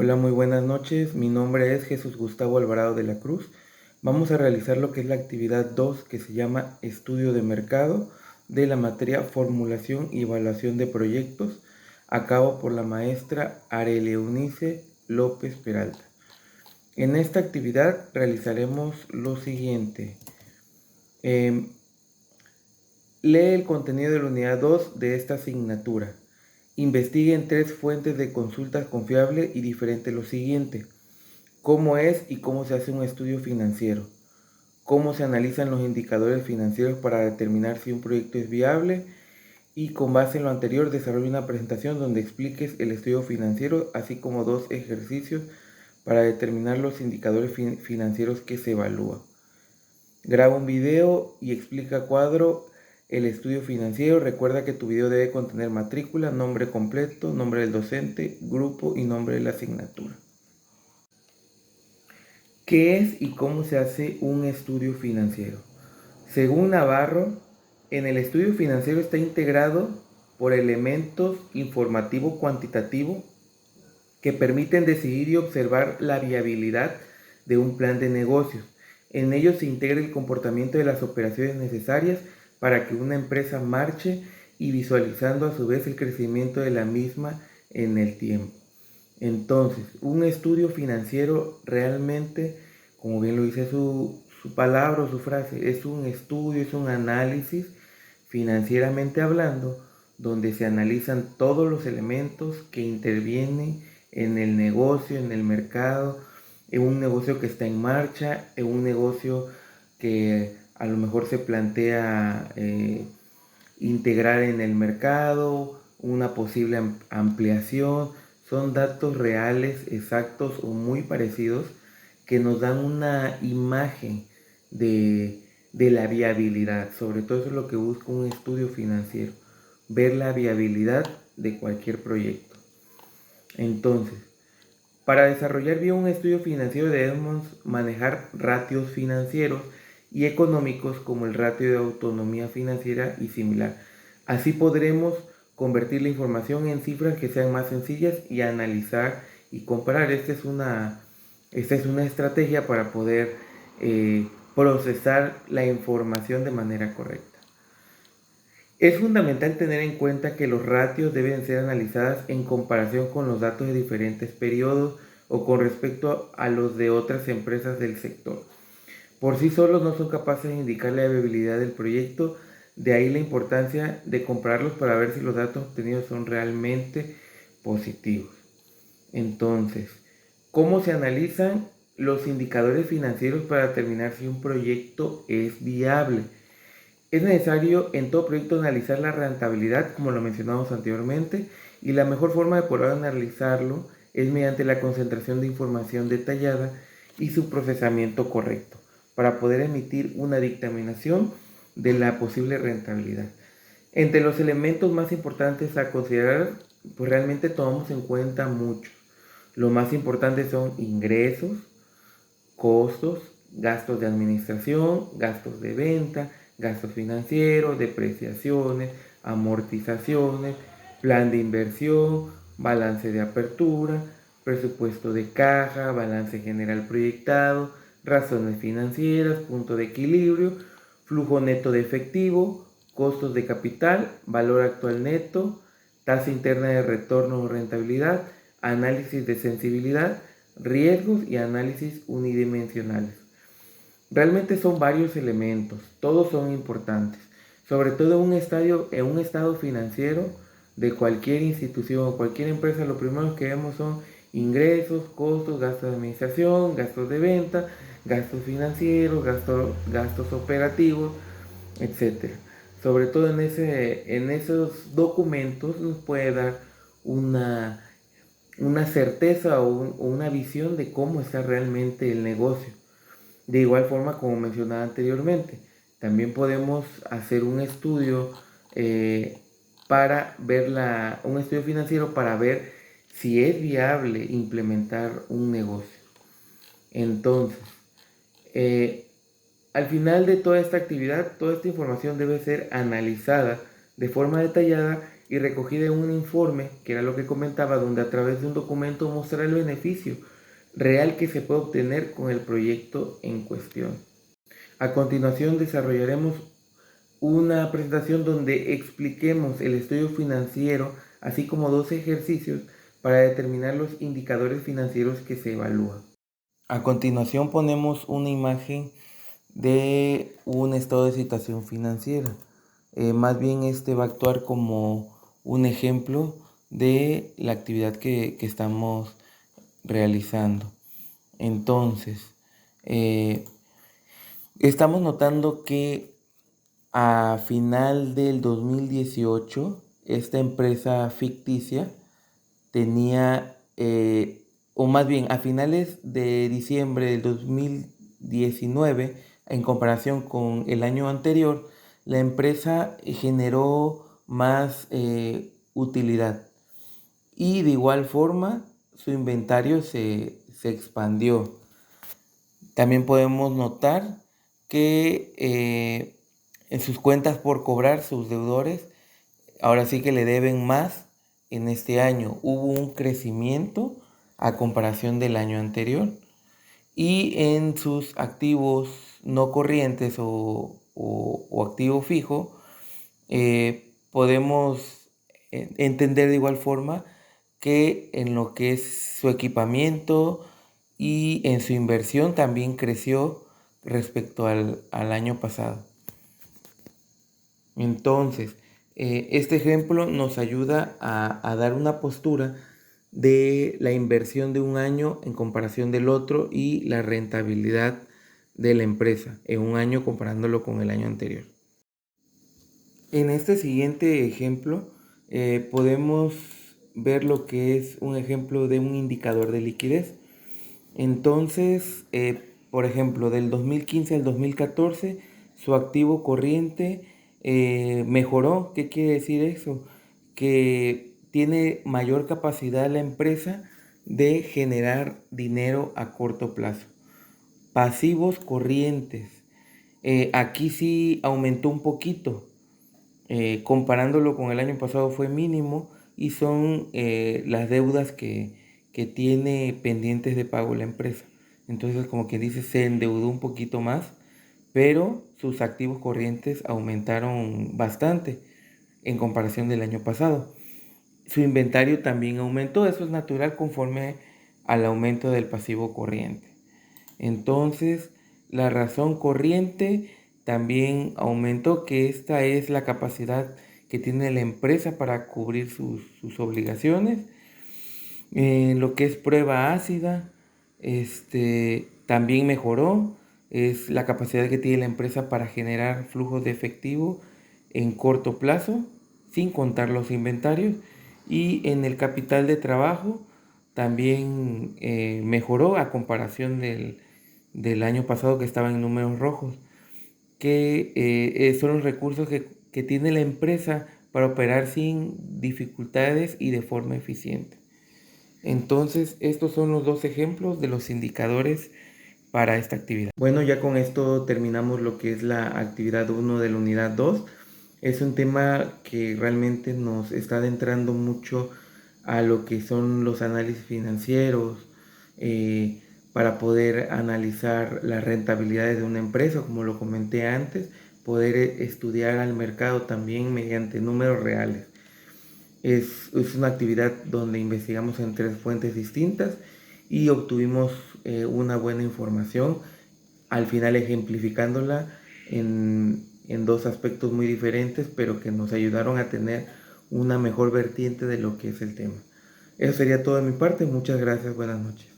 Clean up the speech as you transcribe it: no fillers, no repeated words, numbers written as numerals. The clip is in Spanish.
Hola, muy buenas noches. Mi nombre es Jesús Gustavo Alvarado de la Cruz. Vamos a realizar lo que es la actividad 2 que se llama Estudio de Mercado de la materia Formulación y Evaluación de Proyectos a cabo por la maestra Arelia Eunice López Peralta. En esta actividad realizaremos lo siguiente. Lee el contenido de la unidad 2 de esta asignatura. Investigue en 3 fuentes de consultas confiables y diferentes lo siguiente. ¿Cómo es y cómo se hace un estudio financiero? ¿Cómo se analizan los indicadores financieros para determinar si un proyecto es viable? Y con base en lo anterior, desarrolla una presentación donde expliques el estudio financiero, así como 2 ejercicios para determinar los indicadores financieros que se evalúan. Graba un video y explica a cuadro el estudio financiero. Recuerda que tu video debe contener matrícula, nombre completo, nombre del docente, grupo y nombre de la asignatura. ¿Qué es y cómo se hace un estudio financiero? Según Navarro, en el estudio financiero está integrado por elementos informativo-cuantitativo que permiten decidir y observar la viabilidad de un plan de negocios. En ellos se integra el comportamiento de las operaciones necesarias para que una empresa marche y visualizando a su vez el crecimiento de la misma en el tiempo. Entonces, un estudio financiero realmente, como bien lo dice su palabra o su frase, es un estudio, es un análisis financieramente hablando, donde se analizan todos los elementos que intervienen en el negocio, en el mercado, en un negocio que está en marcha, en un negocio que a lo mejor se plantea integrar en el mercado, una posible ampliación. Son datos reales, exactos o muy parecidos que nos dan una imagen de la viabilidad. Sobre todo eso es lo que busca un estudio financiero, ver la viabilidad de cualquier proyecto. Entonces, para desarrollar bien un estudio financiero debemos manejar ratios financieros y económicos como el ratio de autonomía financiera y similar. Así podremos convertir la información en cifras que sean más sencillas y analizar y comparar. Esta es una estrategia para poder procesar la información de manera correcta. Es fundamental tener en cuenta que los ratios deben ser analizados en comparación con los datos de diferentes periodos o con respecto a los de otras empresas del sector. Por sí solos no son capaces de indicar la viabilidad del proyecto, de ahí la importancia de compararlos para ver si los datos obtenidos son realmente positivos. Entonces, ¿cómo se analizan los indicadores financieros para determinar si un proyecto es viable? Es necesario en todo proyecto analizar la rentabilidad, como lo mencionamos anteriormente, y la mejor forma de poder analizarlo es mediante la concentración de información detallada y su procesamiento correcto, para poder emitir una dictaminación de la posible rentabilidad. Entre los elementos más importantes a considerar, pues realmente tomamos en cuenta muchos. Los más importantes son ingresos, costos, gastos de administración, gastos de venta, gastos financieros, depreciaciones, amortizaciones, plan de inversión, balance de apertura, presupuesto de caja, balance general proyectado, razones financieras, punto de equilibrio, flujo neto de efectivo, costos de capital, valor actual neto, tasa interna de retorno o rentabilidad, análisis de sensibilidad, riesgos y análisis unidimensionales. Realmente son varios elementos, todos son importantes, sobre todo en un estado financiero de cualquier institución o cualquier empresa. Lo primero que vemos son ingresos, costos, gastos de administración, gastos de venta, gastos financieros, gastos operativos, etc. Sobre todo en esos documentos nos puede dar una certeza o una visión de cómo está realmente el negocio. De igual forma, como mencionaba anteriormente, también podemos hacer un estudio un estudio financiero para ver si es viable implementar un negocio. Entonces, al final de toda esta actividad, toda esta información debe ser analizada de forma detallada y recogida en un informe, que era lo que comentaba, donde a través de un documento mostrar el beneficio real que se puede obtener con el proyecto en cuestión. A continuación desarrollaremos una presentación donde expliquemos el estudio financiero, así como 2 ejercicios para determinar los indicadores financieros que se evalúan. A continuación ponemos una imagen de un estado de situación financiera. Más bien este va a actuar como un ejemplo de la actividad que estamos realizando. Entonces, estamos notando que a final del 2018, esta empresa ficticia tenía, o más bien a finales de diciembre del 2019, en comparación con el año anterior, la empresa generó más utilidad y de igual forma su inventario se expandió. También podemos notar que en sus cuentas por cobrar, sus deudores ahora sí que le deben más en este año. Hubo un crecimiento a comparación del año anterior. Y en sus activos no corrientes o activo fijo, podemos entender de igual forma que en lo que es su equipamiento y en su inversión también creció respecto al año pasado. Entonces, este ejemplo nos ayuda a dar una postura de la inversión de un año en comparación del otro y la rentabilidad de la empresa en un año comparándolo con el año anterior. En este siguiente ejemplo podemos ver lo que es un ejemplo de un indicador de liquidez. Entonces, por ejemplo, del 2015 al 2014, su activo corriente mejoró. ¿Qué quiere decir eso? Que tiene mayor capacidad la empresa de generar dinero a corto plazo. Pasivos corrientes. Aquí sí aumentó un poquito. Comparándolo con el año pasado fue mínimo y son las deudas que tiene pendientes de pago la empresa. Entonces, como quien dice, se endeudó un poquito más, pero sus activos corrientes aumentaron bastante en comparación del año pasado. Su inventario también aumentó, eso es natural conforme al aumento del pasivo corriente. Entonces, la razón corriente también aumentó, que esta es la capacidad que tiene la empresa para cubrir sus obligaciones. Lo que es prueba ácida, también mejoró. Es la capacidad que tiene la empresa para generar flujos de efectivo en corto plazo, sin contar los inventarios. Y en el capital de trabajo también mejoró a comparación del año pasado, que estaba en números rojos, que son los recursos que tiene la empresa para operar sin dificultades y de forma eficiente. Entonces, estos son los 2 ejemplos de los indicadores para esta actividad. Bueno, ya con esto terminamos lo que es la actividad 1 de la unidad 2. Es un tema que realmente nos está adentrando mucho a lo que son los análisis financieros, para poder analizar las rentabilidades de una empresa, como lo comenté antes, poder estudiar al mercado también mediante números reales. Es una actividad donde investigamos en 3 fuentes distintas y obtuvimos una buena información, al final ejemplificándola en 2 aspectos muy diferentes, pero que nos ayudaron a tener una mejor vertiente de lo que es el tema. Eso sería todo de mi parte. Muchas gracias. Buenas noches.